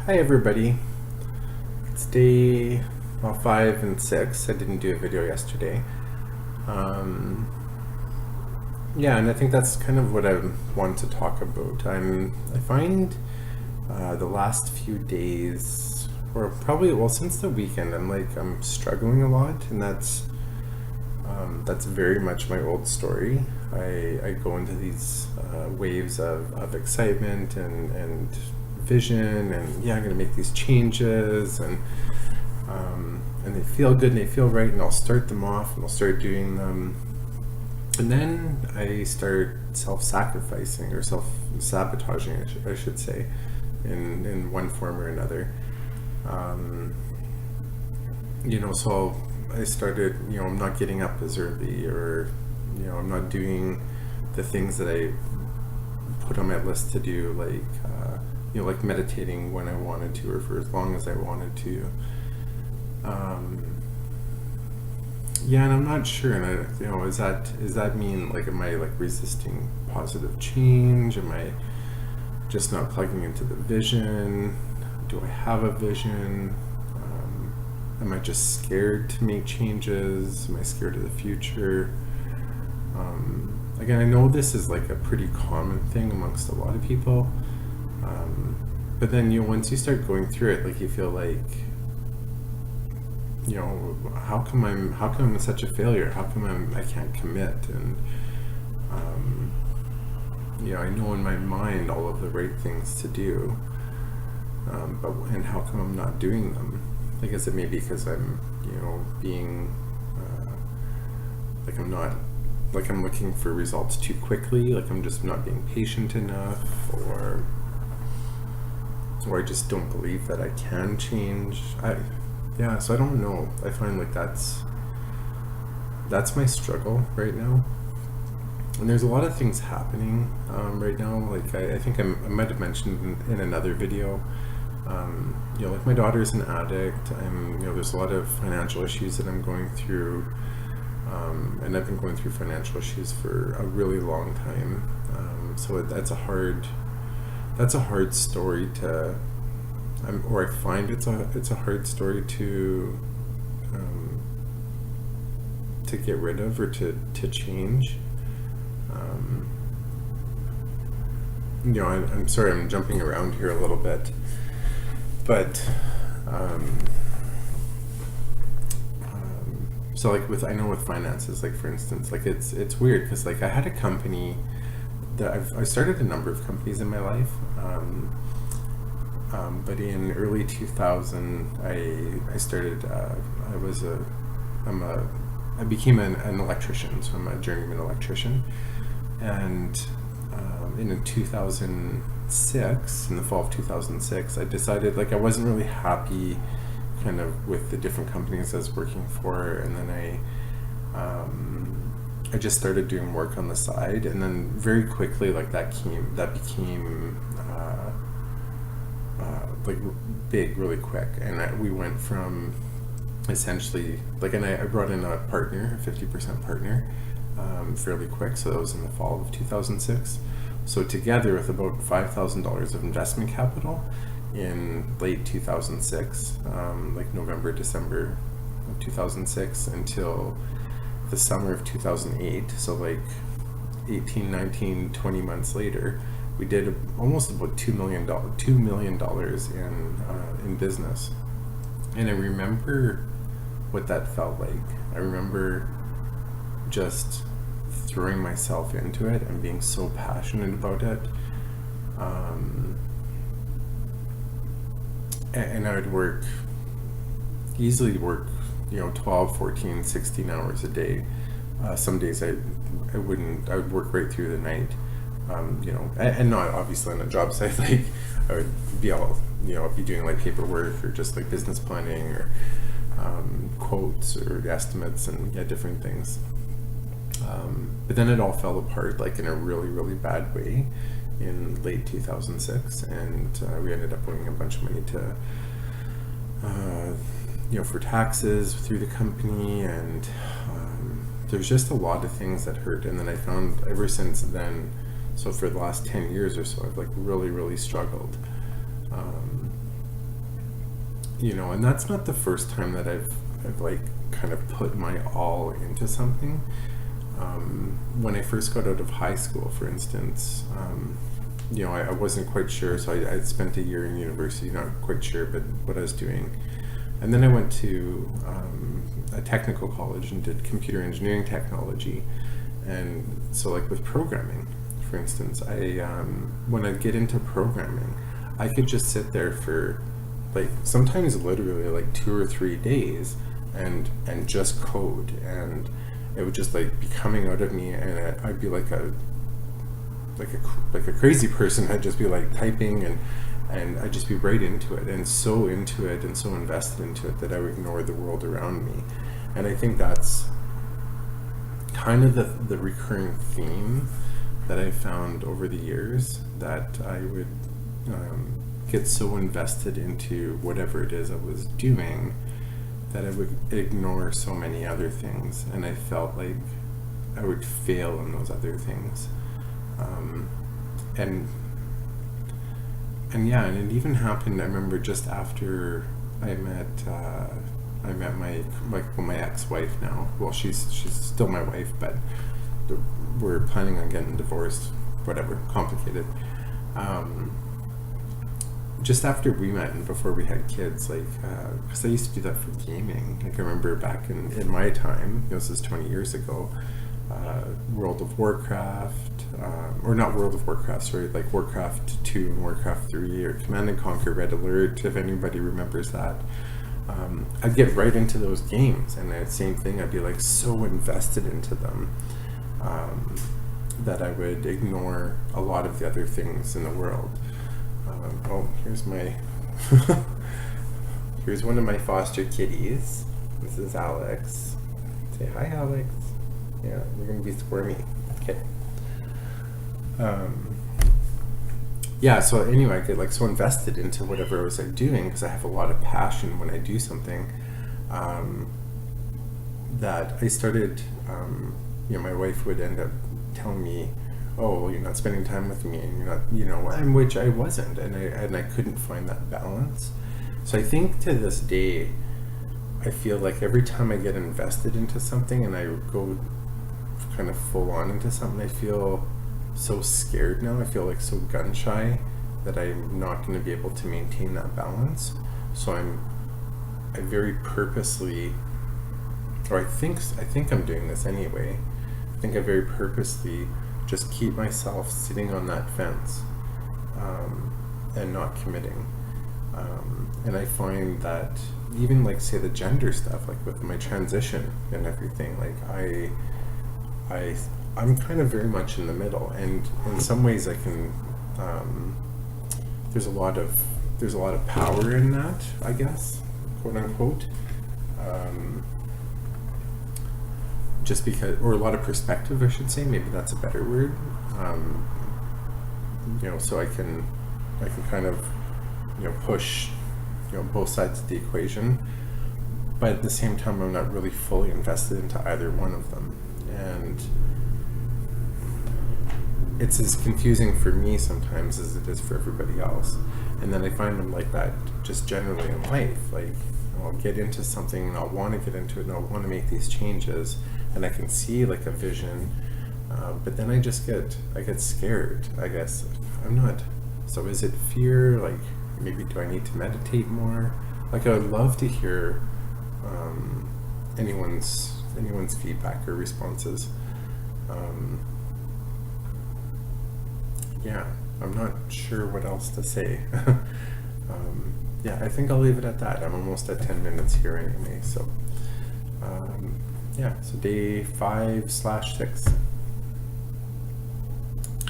Hi everybody. It's day 5 and 6. I didn't do a video yesterday. Um, yeah, and I think that's kind of what I want to talk about. I find the last few days, or probably since the weekend, I'm struggling a lot, and that's very much my old story. I go into these waves of excitement and vision, and yeah, I'm gonna make these changes, and they feel good and they feel right, and I'll start them off and I'll start doing them, and then I start self-sacrificing or self-sabotaging, I should say, in one form or another. Um, so I started, I'm not getting up as early, or, I'm not doing the things that I put on my list to do, like meditating when I wanted to, or for as long as I wanted to. Yeah, and I'm not sure, and is that mean, am I resisting positive change? Am I just not plugging into the vision? Do I have a vision? Am I just scared to make changes? Am I scared of the future? Again, I know this is a pretty common thing amongst a lot of people, but then once you start going through it, you feel how come I'm such a failure? How come I can't commit? And I know in my mind all of the right things to do, and how come I'm not doing them? I guess it may be because I'm being I'm not, I'm looking for results too quickly, I'm just not being patient enough, or I just don't believe that I can change. So I don't know. I find that's my struggle right now. And there's a lot of things happening right now. I think I might have mentioned in another video. My daughter's an addict. There's a lot of financial issues that I'm going through, and I've been going through financial issues for a really long time. So that's a hard story to. Or I find it's a hard story to get rid of, or to change. I'm sorry, I'm jumping around here a little bit, but so I know with finances, for instance, it's weird because I had a company that I started a number of companies in my life. But in early 2000, I started. I became an electrician, so I'm a journeyman electrician. And in 2006, in the fall of 2006, I decided I wasn't really happy, kind of, with the different companies I was working for, and then I just started doing work on the side, and then very quickly that became big really quick, and we went from essentially and I brought in a partner, a 50% partner, fairly quick. So that was in the fall of 2006. So together, with about $5,000 of investment capital in late 2006, November, December of 2006 until the summer of 2008, so 18, 19, 20 months later, we did almost about $2 million in business. And I remember what that felt like. I remember just throwing myself into it and being so passionate about it. And I would easily work 12, 14, 16 hours a day. Some days I would work right through the night. And not obviously on a job site. I would be be doing paperwork, or just business planning, or quotes or estimates, and different things. But then it all fell apart in a really, really bad way in late 2006, and we ended up owing a bunch of money to for taxes through the company, and there's just a lot of things that hurt. And then I found ever since then, so for the last 10 years or so, I've really, really struggled. and that's not the first time that I've like kind of put my all into something. When I first got out of high school, for instance, I wasn't quite sure, so I spent a year in university, not quite sure, but what I was doing. And then I went to a technical college and did computer engineering technology. And so like with programming, for instance, when I'd get into programming, I could just sit there for like sometimes literally like 2 or 3 days and just code, and it would just like be coming out of me, and I'd be like a crazy person. I'd just be like typing, and I'd just be right into it, and so into it and so invested into it that I would ignore the world around me. And I think that's kind of the recurring theme that I found over the years, that I would get so invested into whatever it is I was doing that I would ignore so many other things, and I felt like I would fail in those other things. And it even happened, I remember, just after I met my ex-wife now. Well, she's still my wife, but we're planning on getting divorced, whatever, complicated. Just after we met and before we had kids, like, because I used to do that for gaming. Like, I remember back in my time, this is 20 years ago, World of Warcraft, or not World of Warcraft, sorry, like Warcraft 2 and Warcraft 3, or Command and Conquer Red Alert, if anybody remembers that. I'd get right into those games, and the same thing, I'd be like so invested into them that I would ignore a lot of the other things in the world. Here's one of my foster kitties. This is Alex. Say hi, Alex. Yeah, you're gonna be squirmy. Okay. So anyway, I get like so invested into whatever I was like doing, because I have a lot of passion when I do something, that I started, my wife would end up telling me, oh, well, you're not spending time with me, and you're not, and which I wasn't, and I couldn't find that balance. So I think to this day, I feel like every time I get invested into something and I go kind of full on into something, I feel so scared now. I feel like so gun shy that I'm not going to be able to maintain that balance. So I very purposely, or I think I'm doing this anyway. I think I very purposely just keep myself sitting on that fence, and not committing. And I find that even like, say, the gender stuff, like with my transition and everything, like I'm kind of very much in the middle, and in some ways I can, there's a lot of power in that, I guess, quote unquote, just because, or a lot of perspective, I should say, maybe that's a better word, so I can kind of, push, both sides of the equation, but at the same time I'm not really fully invested into either one of them. And it's as confusing for me sometimes as it is for everybody else. And then I find them like that just generally in life. Like, I'll get into something and I'll want to get into it and I'll want to make these changes, and I can see like a vision, but then I get scared, I guess. So is it fear? Like, maybe do I need to meditate more? Like, I would love to hear anyone's feedback or responses. I'm not sure what else to say. I think I'll leave it at that. I'm almost at 10 minutes here anyway. So, so day 5/6.